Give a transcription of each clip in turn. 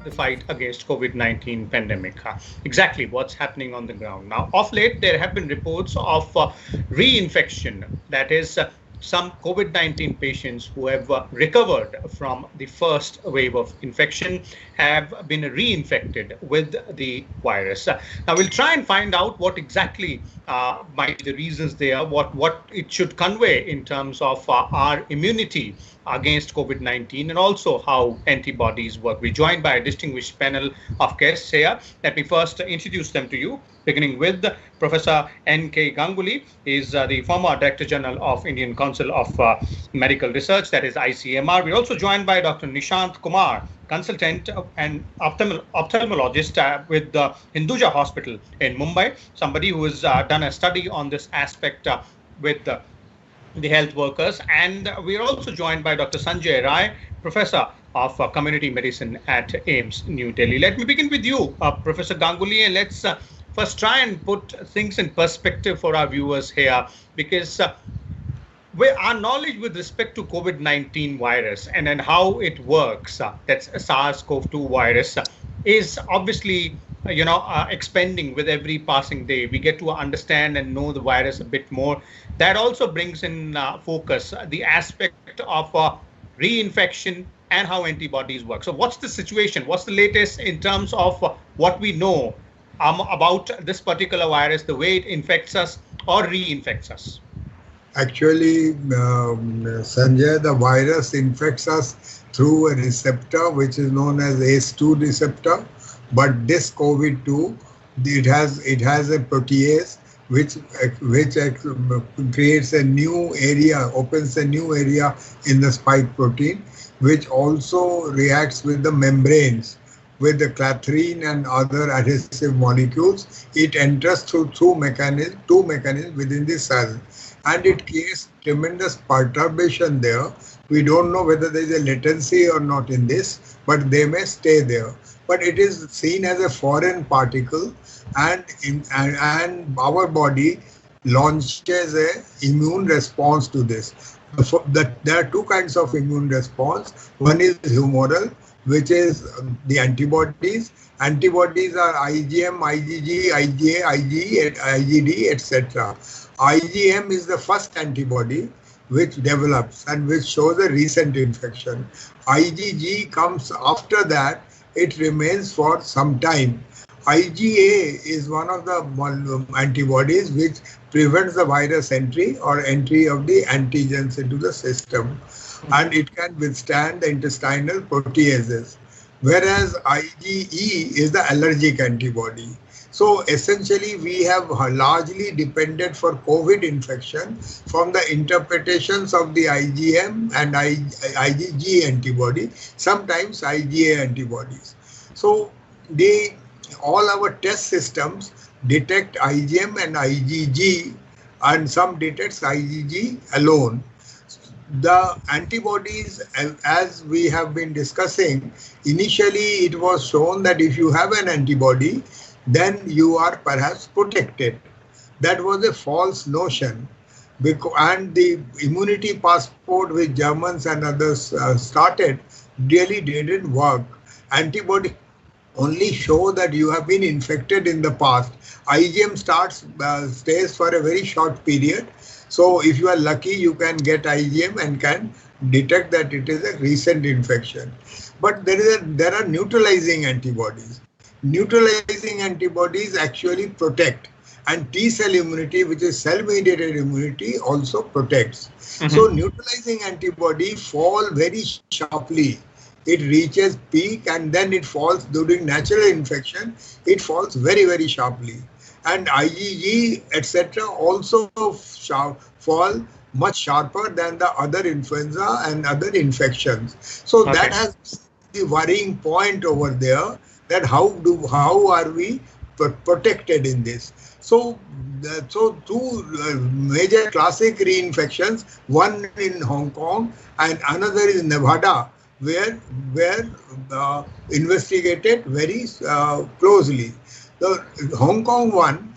the fight against COVID-19 pandemic. Exactly what's happening on the ground. Now, of late, there have been reports of reinfection, that is, some COVID-19 patients who have recovered from the first wave of infection have been reinfected with the virus. Now, we'll try and find out what exactly might be the reasons there, what it should convey in terms of our immunity against COVID-19 and also how antibodies work. We're joined by a distinguished panel of guests here. Let me first introduce them to you, beginning with Professor N.K. Ganguly. He is the former Director General of Indian Council of Medical Research, that is ICMR. We're also joined by Dr. Nishant Kumar, consultant and ophthalmologist with the Hinduja Hospital in Mumbai, somebody who has done a study on this aspect with the health workers. And we are also joined by Dr. Sanjay Rai, Professor of Community Medicine at AIIMS, New Delhi. Let me begin with you, Professor Ganguly, and let's first try and put things in perspective for our viewers here, because our knowledge with respect to COVID-19 virus and how it works, that's SARS-CoV-2 virus, is obviously expanding with every passing day. We get to understand and know the virus a bit more. That also brings in focus the aspect of reinfection and how antibodies work. So what's the situation? What's the latest in terms of what we know about this particular virus, the way it infects us or reinfects us? Actually, Sanjay, the virus infects us through a receptor which is known as ACE2 receptor. But this COVID-2, it has a protease which creates a new area, opens a new area in the spike protein, which also reacts with the membranes, with the clathrin and other adhesive molecules. It enters through two mechanisms within the cell, and it creates tremendous perturbation there. We don't know whether there is a latency or not in this, but they may stay there. But it is seen as a foreign particle, and our body launches an immune response to this. There are two kinds of immune response. One is humoral, which is the antibodies. Antibodies are IgM, IgG, IgA, IgE, IgD, etc. IgM is the first antibody which develops and which shows a recent infection. IgG comes after that. It remains for some time. IgA is one of the antibodies which prevents the virus entry or entry of the antigens into the system, and it can withstand the intestinal proteases, whereas IgE is the allergic antibody. So essentially, we have largely depended for COVID infection from the interpretations of the IgM and IgG antibody, sometimes IgA antibodies. So all our test systems detect IgM and IgG, and some detects IgG alone. The antibodies, as we have been discussing, initially it was shown that if you have an antibody, then you are perhaps protected. That was a false notion. And the immunity passport which Germans and others started really didn't work. Antibody only show that you have been infected in the past. IgM stays for a very short period. So if you are lucky, you can get IgM and can detect that it is a recent infection. But there are neutralizing antibodies. Neutralizing antibodies actually protect, and T-cell immunity, which is cell-mediated immunity, also protects. So neutralizing antibody fall very sharply. It reaches peak and then it falls during natural infection. It falls very, very sharply. And IgG, etc. also fall much sharper than the other influenza and other infections. So that has the worrying point over there, that how are we protected in this? So two major classic reinfections, one in Hong Kong and another in Nevada, were investigated very closely. The Hong Kong one,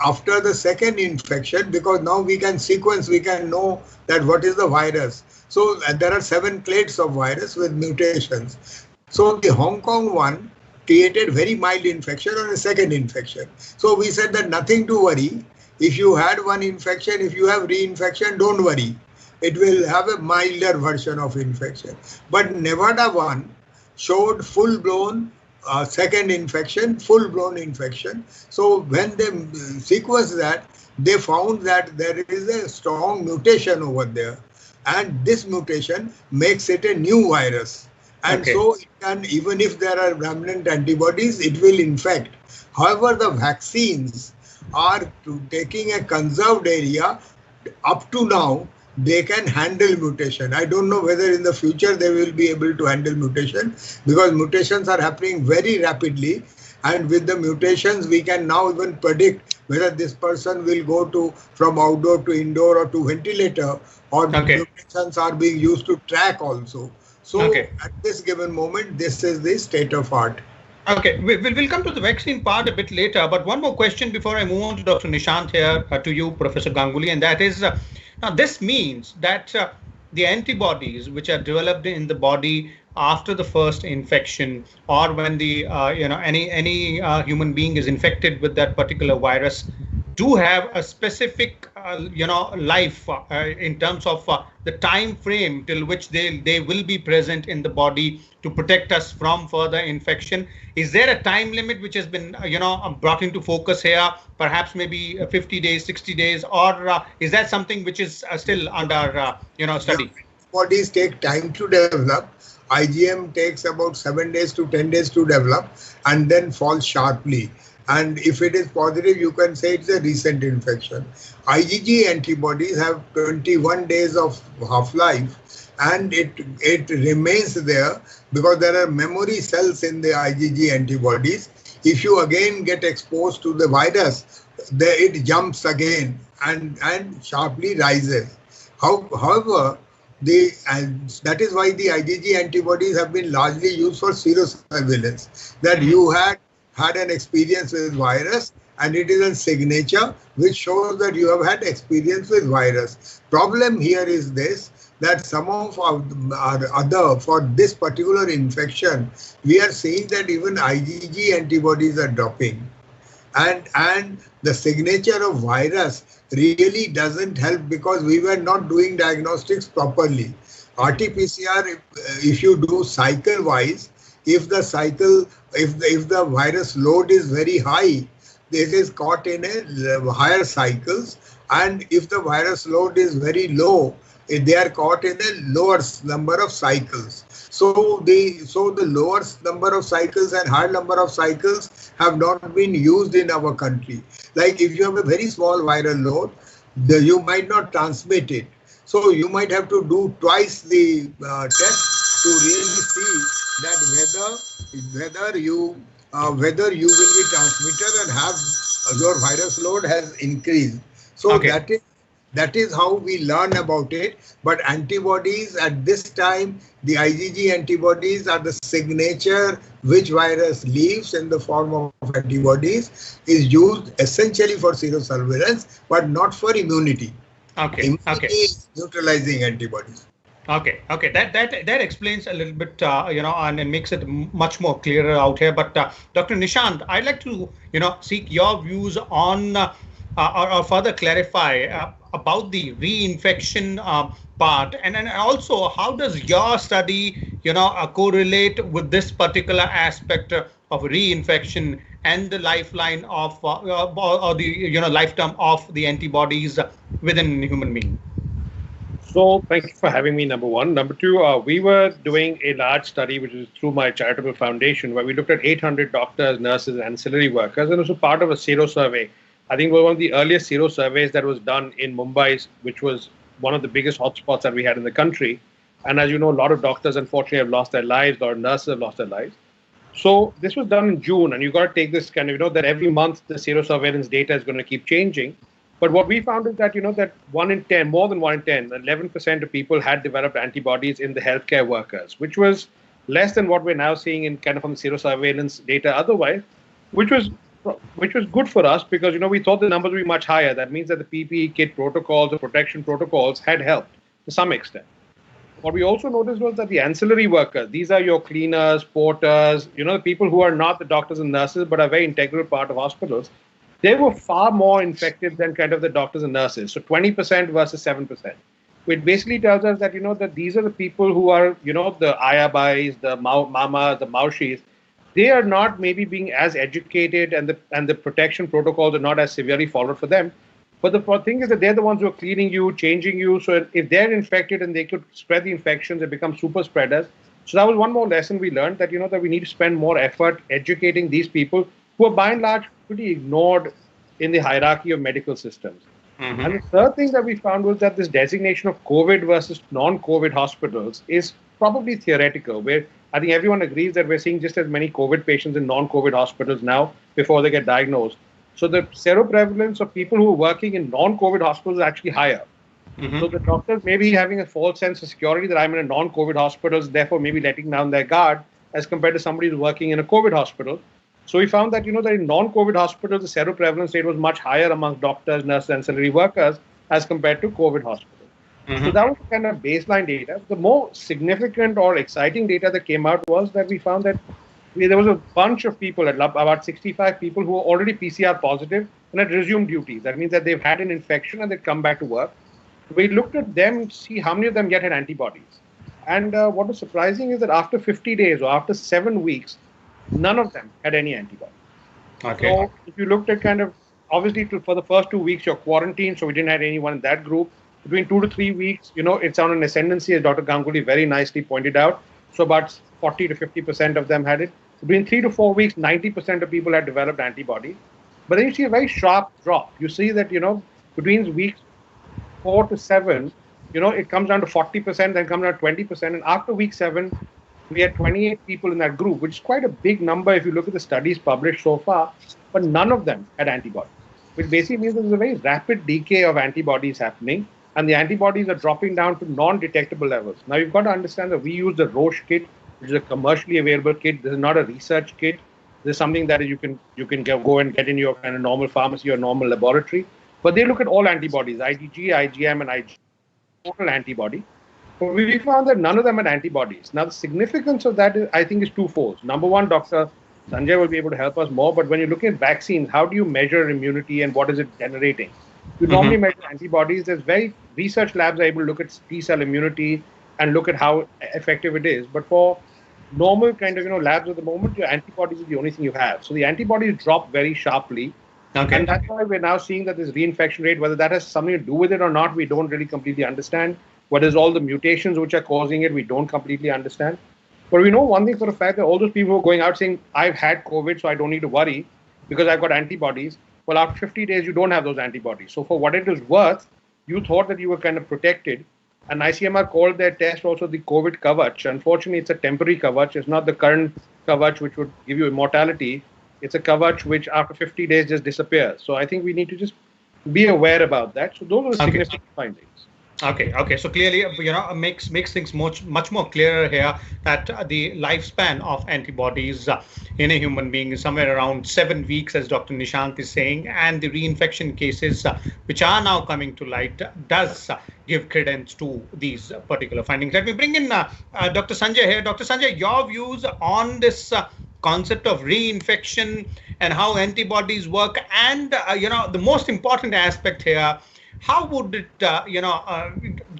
after the second infection, because now we can sequence, we can know that what is the virus. So there are 7 clades of virus with mutations. So the Hong Kong one created very mild infection on a second infection. So we said that nothing to worry. If you had one infection, if you have reinfection, don't worry. It will have a milder version of infection. But Nevada one showed full-blown second infection, full-blown infection. So when they sequenced that, they found that there is a strong mutation over there. And this mutation makes it a new virus. And so it can, even if there are remnant antibodies, it will infect. However, the vaccines are taking a conserved area. Up to now, they can handle mutation. I don't know whether in the future they will be able to handle mutation, because mutations are happening very rapidly. And with the mutations, we can now even predict whether this person will go to from outdoor to indoor or to ventilator, or mutations are being used to track also. So at this given moment, this is the state of art. Okay, we'll come to the vaccine part a bit later, but one more question before I move on to Dr. Nishant here, to you, Professor Ganguly, and that is, now this means that the antibodies which are developed in the body after the first infection, or when the any human being is infected with that particular virus, do have a specific life in terms of the time frame till which they will be present in the body to protect us from further infection. Is there a time limit which has been brought into focus here, perhaps maybe 50 days, 60 days, or is that something which is still under study? Bodies take time to develop. IgM takes about 7 days to 10 days to develop and then falls sharply. And if it is positive, you can say it's a recent infection. IgG antibodies have 21 days of half-life, and it remains there because there are memory cells in the IgG antibodies. If you again get exposed to the virus, it jumps again and sharply rises. However, that is why the IgG antibodies have been largely used for serosurveillance, that you had an experience with virus, and it is a signature which shows that you have had experience with virus. Problem here is this, that some of our other, for this particular infection, we are seeing that even IgG antibodies are dropping. And the signature of virus really doesn't help because we were not doing diagnostics properly. RT-PCR, if you do cycle-wise, if the virus load is very high, this is caught in a higher cycles, and if the virus load is very low, they are caught in a lower number of cycles. So the lower number of cycles and higher number of cycles have not been used in our country. Like if you have a very small viral load, you might not transmit it. So you might have to do twice the test to really see that whether you will be transmitter and have your virus load has increased. So that is how we learn about it. But antibodies at this time, the IgG antibodies are the signature which virus leaves in the form of antibodies, is used essentially for serosurveillance, but not for immunity. Immunity is neutralizing antibodies. Okay. That explains a little bit, and it makes it much more clearer out here. But Dr. Nishant, I'd like to, seek your views on or further clarify about the reinfection part, and also how does your study, correlate with this particular aspect of reinfection and the lifeline of or the lifetime of the antibodies within human being? So thank you for having me, number one. Number two, we were doing a large study, which is through my charitable foundation, where we looked at 800 doctors, nurses, and ancillary workers, and also part of a sero survey. I think we're one of the earliest sero surveys that was done in Mumbai, which was one of the biggest hotspots that we had in the country. And as you know, a lot of doctors, unfortunately, have lost their lives, a lot of nurses have lost their lives. So this was done in June, and you've got to take this kind of, that every month the sero surveillance data is going to keep changing. But what we found is that, that 1 in 10, more than 1 in 10, 11% of people had developed antibodies in the healthcare workers, which was less than what we're now seeing in kind of on the serosurveillance data otherwise, which was good for us because, we thought the numbers would be much higher. That means that the PPE kit protocols or protection protocols had helped to some extent. What we also noticed was that the ancillary workers, these are your cleaners, porters, the people who are not the doctors and nurses, but are very integral part of hospitals, they were far more infected than kind of the doctors and nurses. So 20% versus 7%. Which basically tells us that, that these are the people who are, the ayabais, the mamas, the maushis. They are not maybe being as educated, and the protection protocols are not as severely followed for them. But the thing is that they're the ones who are cleaning you, changing you. So if they're infected and they could spread the infections, they become super spreaders. So that was one more lesson we learned, that, that we need to spend more effort educating these people who are by and large pretty ignored in the hierarchy of medical systems. Mm-hmm. And the third thing that we found was that this designation of COVID versus non-COVID hospitals is probably theoretical, where I think everyone agrees that we're seeing just as many COVID patients in non-COVID hospitals now before they get diagnosed. So the seroprevalence of people who are working in non-COVID hospitals is actually higher. Mm-hmm. So the doctors may be having a false sense of security that I'm in a non-COVID hospital, therefore maybe letting down their guard as compared to somebody who's working in a COVID hospital. So we found that, that in non-COVID hospitals, the seroprevalence rate was much higher among doctors, nurses, ancillary workers as compared to COVID hospitals. Mm-hmm. So that was kind of baseline data. The more significant or exciting data that came out was that we found that there was a bunch of people, about 65 people, who were already PCR positive and had resumed duties. That means that they've had an infection and they'd come back to work. We looked at them to see how many of them yet had antibodies. And what was surprising is that after 50 days or after 7 weeks, none of them had any antibodies. Okay. So if you looked at kind of, obviously for the first 2 weeks, you're quarantined, so we didn't have anyone in that group. Between 2 to 3 weeks, it's on an ascendancy, as Dr. Ganguly very nicely pointed out. So about 40 to 50% of them had it. Between 3 to 4 weeks, 90% of people had developed antibodies. But then you see a very sharp drop. You see that, between weeks 4 to 7, it comes down to 40%, then comes down to 20%. And after week 7, we had 28 people in that group, which is quite a big number if you look at the studies published so far. But none of them had antibodies, which basically means there's a very rapid decay of antibodies happening. And the antibodies are dropping down to non-detectable levels. Now, you've got to understand that we use the Roche kit, which is a commercially available kit. This is not a research kit. This is something that you can go and get in your kind of normal pharmacy or normal laboratory. But they look at all antibodies, IgG, IgM, and IgG, total antibody. But we found that none of them had antibodies. Now, the significance of that, I think, is twofold. Number one, Dr. Sanjay will be able to help us more. But when you're looking at vaccines, how do you measure immunity and what is it generating? You normally measure antibodies. Research labs are able to look at T-cell immunity and look at how effective it is. But for normal kind of labs at the moment, your antibodies is the only thing you have. So the antibodies drop very sharply. Okay. And that's why we're now seeing that this reinfection rate, whether that has something to do with it or not, we don't really completely understand. What is all the mutations which are causing it, we don't completely understand. But we know one thing for a fact, that all those people who are going out saying, I've had COVID, so I don't need to worry because I've got antibodies. Well, after 50 days, you don't have those antibodies. So for what it is worth, you thought that you were kind of protected. And ICMR called their test also the COVID kavach. Unfortunately, it's a temporary kavach. It's not the current kavach which would give you immortality. It's a kavach which after 50 days just disappears. So I think we need to just be aware about that. So those are the significant findings. Okay. So clearly, makes things much more clearer here that the lifespan of antibodies in a human being is somewhere around 7 weeks, as Dr. Nishant is saying, and the reinfection cases which are now coming to light does give credence to these particular findings. Let me bring in Dr. Sanjay here. Dr. Sanjay, your views on this concept of reinfection and how antibodies work, and the most important aspect here. How would it,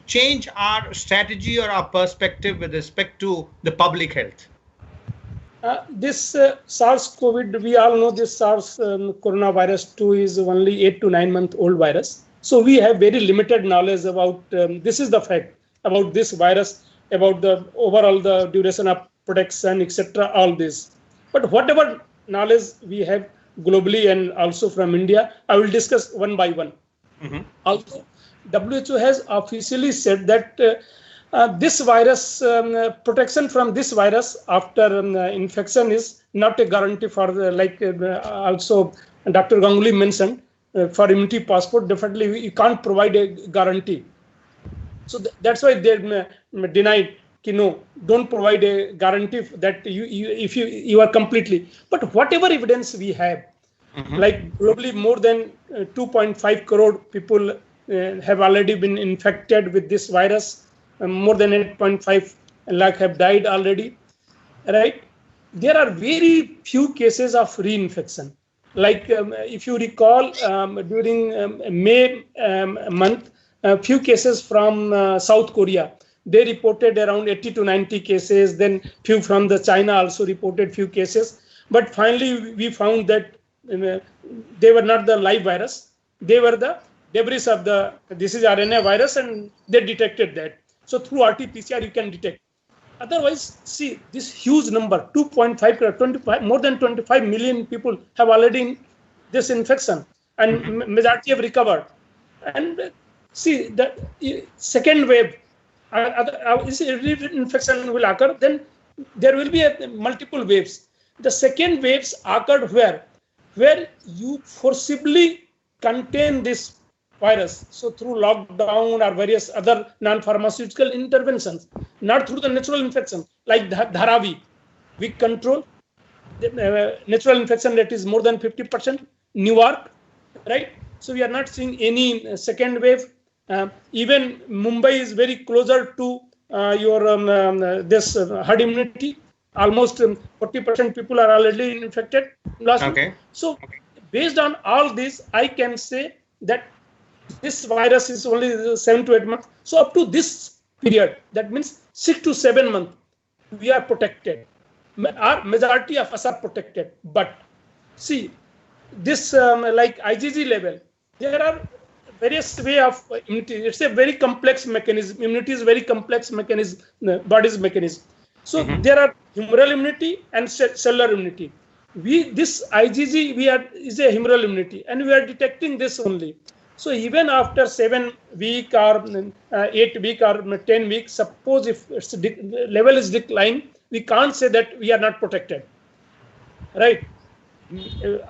change our strategy or our perspective with respect to the public health? This SARS-CoV, we all know this SARS coronavirus 2 is only 8 to 9 month old virus. So we have very limited knowledge about, this is the fact, about this virus, about the overall the duration of protection, etc., all this. But whatever knowledge we have globally and also from India, I will discuss one by one. Mm-hmm. Also, WHO has officially said that this virus, protection from this virus after infection is not a guarantee for, also Dr. Ganguly mentioned, for immunity passport, definitely you can't provide a guarantee. So that's why they denied, don't provide a guarantee that if you are completely. But whatever evidence we have, like globally more than 2.5 crore people have already been infected with this virus. more than 8.5 lakh have died already, right? There are very few cases of reinfection. Like if you recall, during May month, a few cases from South Korea. They reported around 80 to 90 cases. Then few from the China also reported few cases. But finally, we found that they were not the live virus. They were the debris of the disease RNA virus, and they detected that. So through RT-PCR, you can detect. Otherwise, see this huge number, 2.5 crore, 25, more than 25 million people have already this infection, and majority have recovered. And see the second wave, infection will occur. Then there will be multiple waves. The second waves occurred where you forcibly contain this virus. So through lockdown or various other non-pharmaceutical interventions, not through the natural infection, like Dharavi, we control the natural infection rate is more than 50%. Newark, right? So we are not seeing any second wave. Even Mumbai is very closer to this herd immunity. Almost 40% people are already infected last week. So based on all this, I can say that this virus is only 7 to 8 months. So up to this period, that means 6 to 7 months, we are protected. Our majority of us are protected. But see, this like IgG level, there are various way of immunity. It's a very complex mechanism. Immunity is very complex mechanism, body's mechanism. So there are humoral immunity and cellular immunity. This IgG is a humoral immunity, and we are detecting this only. So even after 7 weeks or 8 weeks or 10 weeks, suppose if its level is declined, we can't say that we are not protected, right?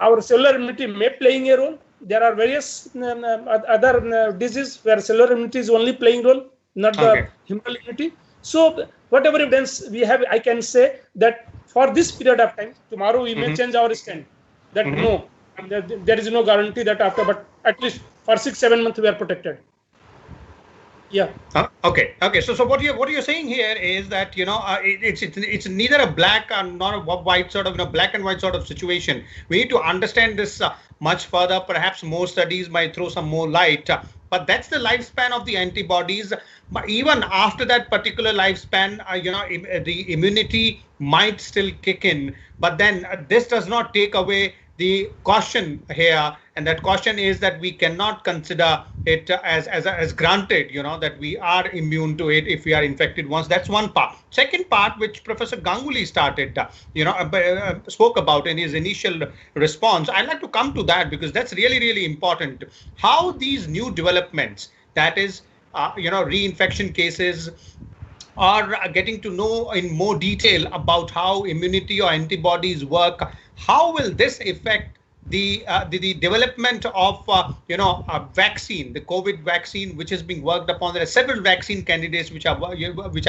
Our cellular immunity may playing a role. There are various other diseases where cellular immunity is only playing role, not the humoral immunity. So whatever evidence we have, I can say that for this period of time, tomorrow we may change our stand. That no, there is no guarantee that after, but at least for 6-7 months we are protected. Yeah. Okay. So what you're saying here is that it's neither a black and not a white sort of black and white sort of situation. We need to understand this much further. Perhaps more studies might throw some more light. But that's the lifespan of the antibodies. But even after that particular lifespan, the immunity might still kick in. But then this does not take away the caution here, and that caution is that we cannot consider it as granted, that we are immune to it if we are infected once. That's one part. Second part, which Professor Ganguly started, spoke about in his initial response. I'd like to come to that because that's really, really important. How these new developments, that is, reinfection cases, are getting to know in more detail about how immunity or antibodies work. How will this affect the development of a vaccine, the COVID vaccine, which is being worked upon? There are several vaccine candidates which are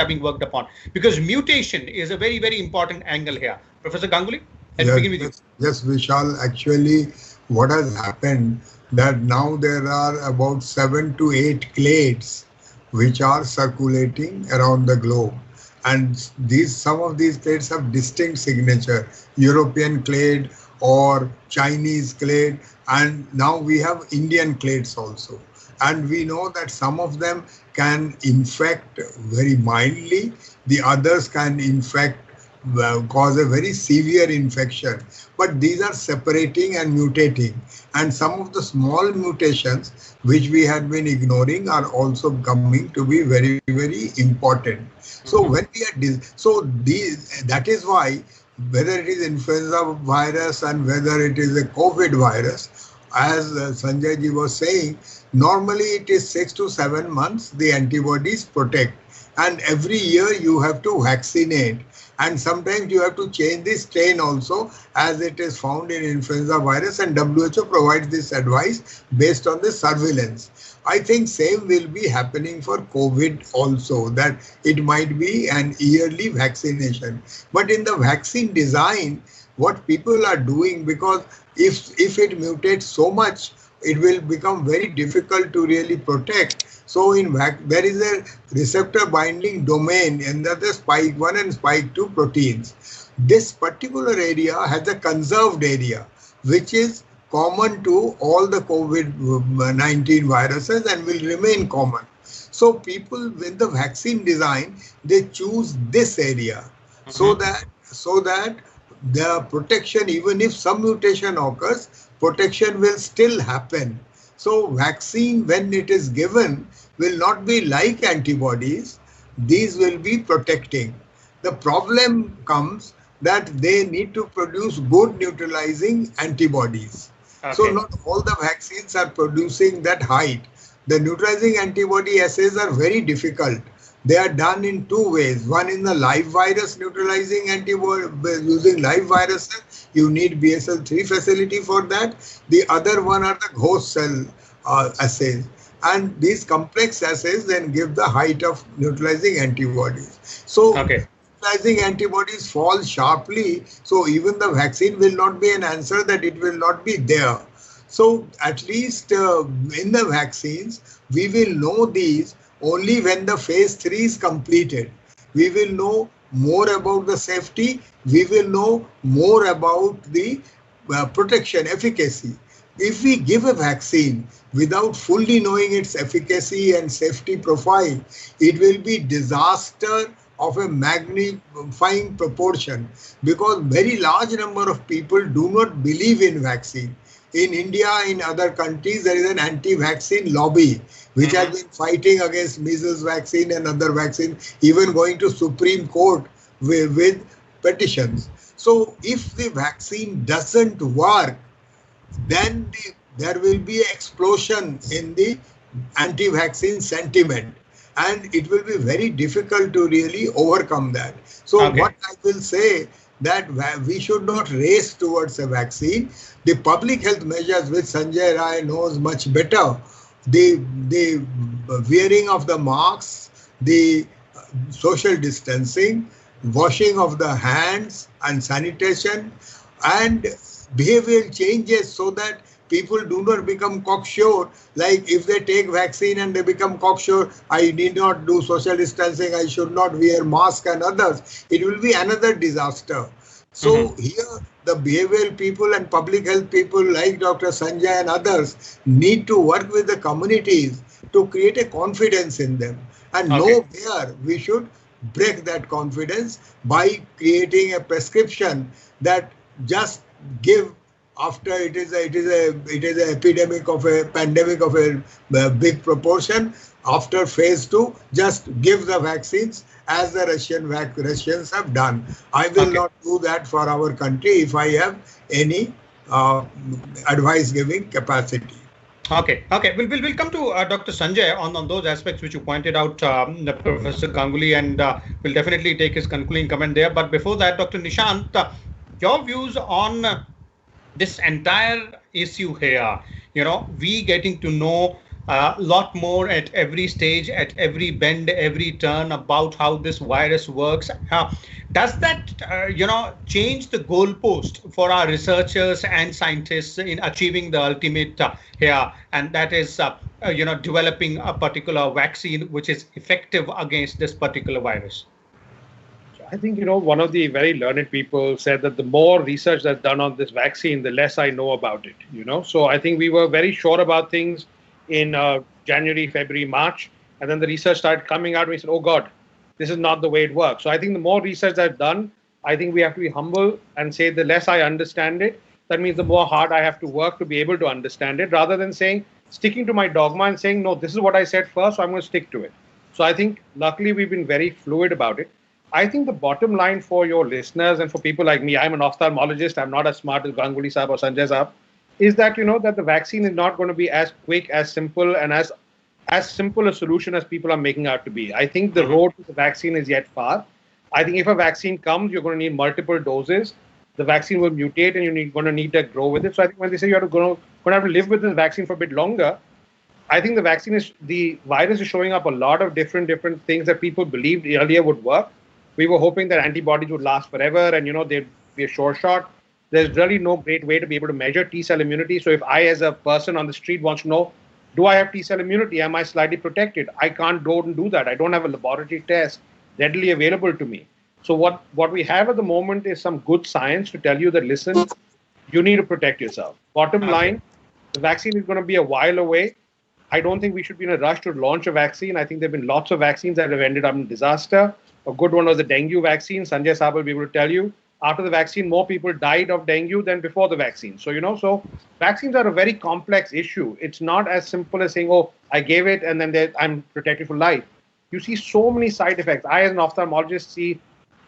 being worked upon, because mutation is a very, very important angle here. Professor Ganguly, let's begin with you. Yes, Vishal. Actually, what has happened that now there are about 7 to 8 clades which are circulating around the globe. And some of these clades have distinct signature, European clade or Chinese clade, and now we have Indian clades also. And we know that some of them can infect very mildly, the others can infect, cause a very severe infection. But these are separating and mutating. And some of the small mutations which we had been ignoring are also coming to be very, very important. So when we are that is why whether it is influenza virus and whether it is a COVID virus, as Sanjay ji was saying, normally it is 6 to 7 months the antibodies protect, and every year you have to vaccinate, and sometimes you have to change the strain also as it is found in influenza virus, and WHO provides this advice based on the surveillance. I think same will be happening for COVID also, that it might be an yearly vaccination. But in the vaccine design, what people are doing, because if it mutates so much it will become very difficult to really protect. So there is a receptor binding domain in the spike 1 and spike 2 proteins. This particular area has a conserved area, which is common to all the COVID-19 viruses and will remain common. So people, with the vaccine design, they choose this area so that the protection, even if some mutation occurs, protection will still happen. So vaccine, when it is given, will not be like antibodies. These will be protecting. The problem comes that they need to produce good neutralizing antibodies. Okay. So not all the vaccines are producing that height. The neutralizing antibody assays are very difficult. They are done in two ways. One in the live virus neutralizing antibody, using live viruses. You need BSL-3 facility for that. The other one are the host cell assays. And these complex assays then give the height of neutralizing antibodies. So neutralizing antibodies fall sharply. So even the vaccine will not be an answer, that it will not be there. So at least in the vaccines, we will know these only when the phase 3 is completed. We will know more about the safety. We will know more about the protection, efficacy. If we give a vaccine without fully knowing its efficacy and safety profile, it will be disaster of a magnifying proportion, because very large number of people do not believe in vaccine. In India, in other countries, there is an anti-vaccine lobby which has been fighting against measles vaccine and other vaccines, even going to Supreme Court with petitions. So if the vaccine doesn't work, then there will be an explosion in the anti-vaccine sentiment, and it will be very difficult to really overcome that. So what I will say, that we should not race towards a vaccine. The public health measures, which Sanjay Rai knows much better, the wearing of the masks, the social distancing, washing of the hands and sanitation, and behavioral changes, so that people do not become cocksure. Like if they take vaccine and they become cocksure, I need not do social distancing, I should not wear mask and others. It will be another disaster. So here the behavioral people and public health people like Dr. Sanjay and others need to work with the communities to create a confidence in them, and know where we should break that confidence by creating a prescription that just give after it is an epidemic of a pandemic of a big proportion. After phase 2, just give the vaccines as the Russians have done. I will not do that for our country if I have any advice giving capacity. Okay. We'll come to Dr. Sanjay on those aspects which you pointed out, Professor Ganguly, and we'll definitely take his concluding comment there. But before that, Dr. Nishant, your views on this entire issue here. We getting to know a lot more at every stage, at every bend, every turn about how this virus works. Does that, change the goalpost for our researchers and scientists in achieving the ultimate here, and that is, developing a particular vaccine which is effective against this particular virus? I think, one of the very learned people said that the more research that's done on this vaccine, the less I know about it, So I think we were very sure about things in January, February, March, and then the research started coming out and we said, oh God, this is not the way it works. So I think the more research I've done, I think we have to be humble and say the less I understand it, that means the more hard I have to work to be able to understand it, rather than sticking to my dogma and saying, no, this is what I said first, so I'm going to stick to it. So I think luckily we've been very fluid about it. I think the bottom line for your listeners and for people like me, I'm an ophthalmologist, I'm not as smart as Ganguly Saab or Sanjay Saab, is that, that the vaccine is not going to be as quick, as simple, and as simple a solution as people are making out to be. I think the road to the vaccine is yet far. I think if a vaccine comes, you're going to need multiple doses. The vaccine will mutate and you're going to need to grow with it. So I think when they say you're going to have to live with this vaccine for a bit longer, I think the virus is showing up a lot of different things that people believed earlier would work. We were hoping that antibodies would last forever and, they'd be a sure shot. there's really no great way to be able to measure T-cell immunity. So if I, as a person on the street, wants to know, do I have T-cell immunity? Am I slightly protected? I can't go and do that. I don't have a laboratory test readily available to me. So what we have at the moment is some good science to tell you that, listen, you need to protect yourself. Bottom line, the vaccine is going to be a while away. I don't think we should be in a rush to launch a vaccine. I think there have been lots of vaccines that have ended up in disaster. A good one was the dengue vaccine. Sanjay Saab will be able to tell you, after the vaccine, more people died of dengue than before the vaccine. So, so vaccines are a very complex issue. It's not as simple as saying, oh, I gave it and then I'm protected for life. You see so many side effects. I, as an ophthalmologist, see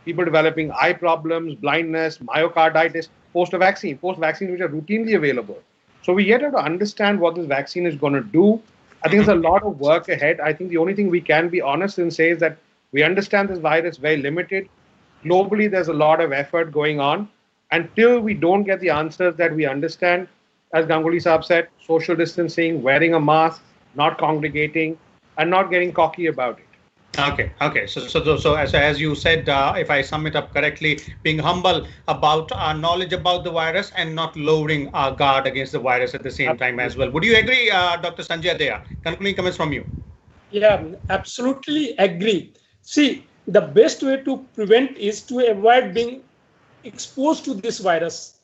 people developing eye problems, blindness, myocarditis, post-vaccine which are routinely available. So we yet have to understand what this vaccine is going to do. I think there's a lot of work ahead. I think the only thing we can be honest and say is that we understand this virus very limited. Globally, there's a lot of effort going on. Until we don't get the answers that we understand, as Ganguly Saab said, social distancing, wearing a mask, not congregating, and not getting cocky about it. Okay. So as you said, if I sum it up correctly, being humble about our knowledge about the virus and not lowering our guard against the virus at the same time as well. Would you agree, Dr. Sanjay Dea? Concluding comments from you. Yeah, absolutely agree. See, the best way to prevent is to avoid being exposed to this virus.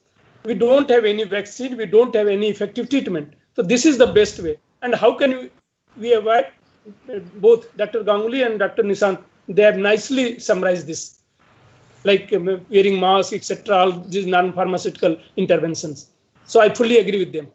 We don't have any vaccine. We don't have any effective treatment. So this is the best way. And how can we avoid? Both Dr. Ganguly and Dr. Nishant, they have nicely summarized this, like wearing masks, etc., all these non-pharmaceutical interventions. So I fully agree with them.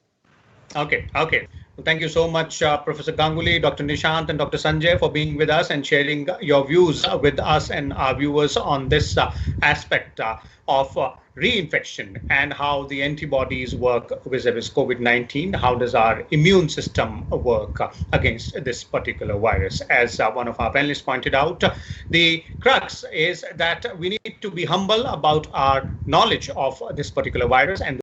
Okay. Well, thank you so much, Professor Ganguly, Dr. Nishant, and Dr. Sanjay for being with us and sharing your views with us and our viewers on this aspect of reinfection and how the antibodies work vis-a-vis COVID-19. How does our immune system work against this particular virus? As one of our panelists pointed out, the crux is that we need to be humble about our knowledge of this particular virus and